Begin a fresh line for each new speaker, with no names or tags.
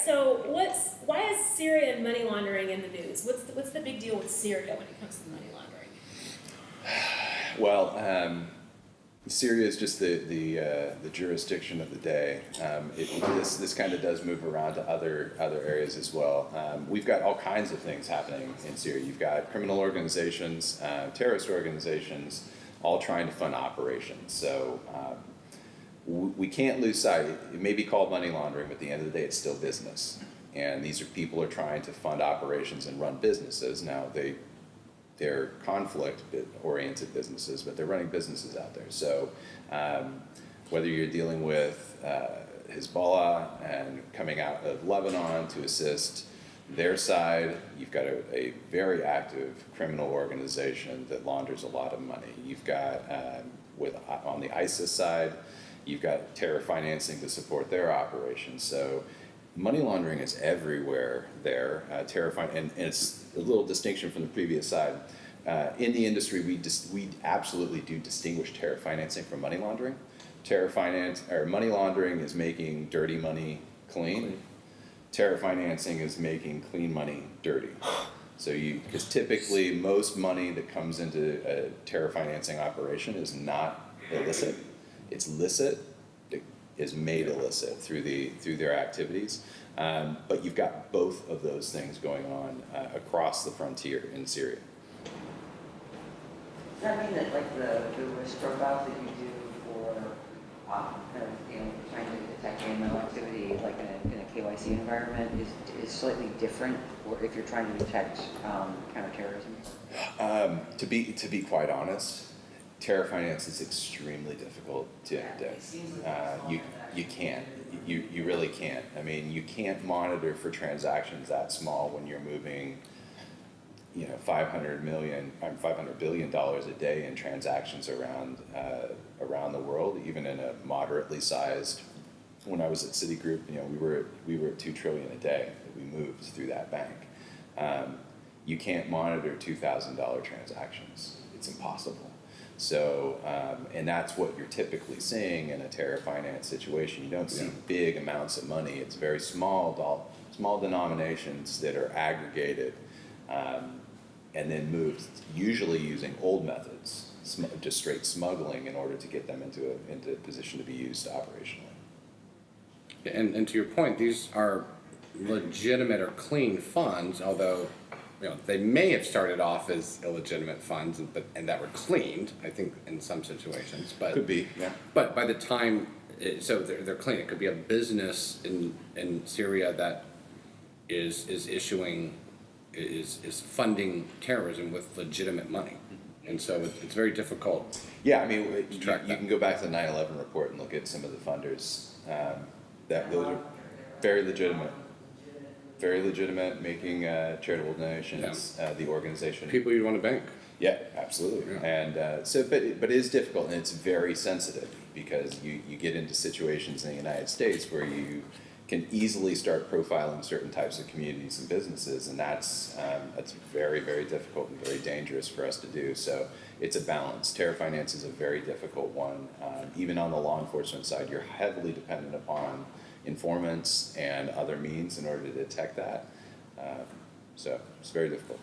So why is Syria and money laundering in the news? What's the big deal with Syria when it comes to money laundering?
Well, Syria is just the jurisdiction of the day. This kind of does move around to other areas as well. We've got all kinds of things happening in Syria. You've got criminal organizations, terrorist organizations, all trying to fund operations. So we can't lose sight. It may be called money laundering, but at the end of the day, it's still business. And these are people are trying to fund operations and run businesses. Now they're conflict-oriented businesses, but they're running businesses out there. So whether you're dealing with Hezbollah and coming out of Lebanon to assist their side, you've got a very active criminal organization that launders a lot of money. You've got, on the ISIS side, you've got terror financing to support their operations. So money laundering is everywhere there. And it's a little distinction from the previous side. In the industry, we absolutely do distinguish terror financing from money laundering. Money laundering is making dirty money clean. Terror financing is making clean money dirty. So because typically most money that comes into a terror financing operation is not illicit. It's licit. It is made illicit through their activities. But you've got both of those things going on across the frontier in Syria.
Does that mean that like the risk profiles that you do for kind of trying to detect AML activity like in a KYC environment is slightly different, or if you're trying to detect counterterrorism?
To be quite honest, terror finance is extremely difficult to detect. You can't. You really can't. I mean, you can't monitor for transactions that small when you're moving, $500 billion a day in transactions around the world. Even in a moderately sized. When I was at Citigroup, we were at $2 trillion a day that we moved through that bank. You can't monitor $2,000 transactions. It's impossible. So, and that's what you're typically seeing in a terror finance situation. You don't see big amounts of money. It's very small denominations that are aggregated and then moved, usually using old methods, just straight smuggling in order to get them into a position to be used operationally.
And to your point, these are legitimate or clean funds, although they may have started off as illegitimate funds, and that were cleaned, I think, in some situations. But
could be, yeah.
But by the time, so they're clean. It could be a business in Syria that is funding terrorism with legitimate money, and so it's very difficult.
Yeah, I mean, you can go back to the 9/11 report and look at some of the funders. Those are very legitimate. Very legitimate, making charitable donations.
Yeah.
The organization.
People you want to bank.
Yeah, absolutely. Yeah. And but it is difficult, and it's very sensitive because you get into situations in the United States where you can easily start profiling certain types of communities and businesses, and that's very, very difficult and very dangerous for us to do. So it's a balance. Terror finance is a very difficult one. Even on the law enforcement side, you're heavily dependent upon informants and other means in order to detect that. So it's very difficult.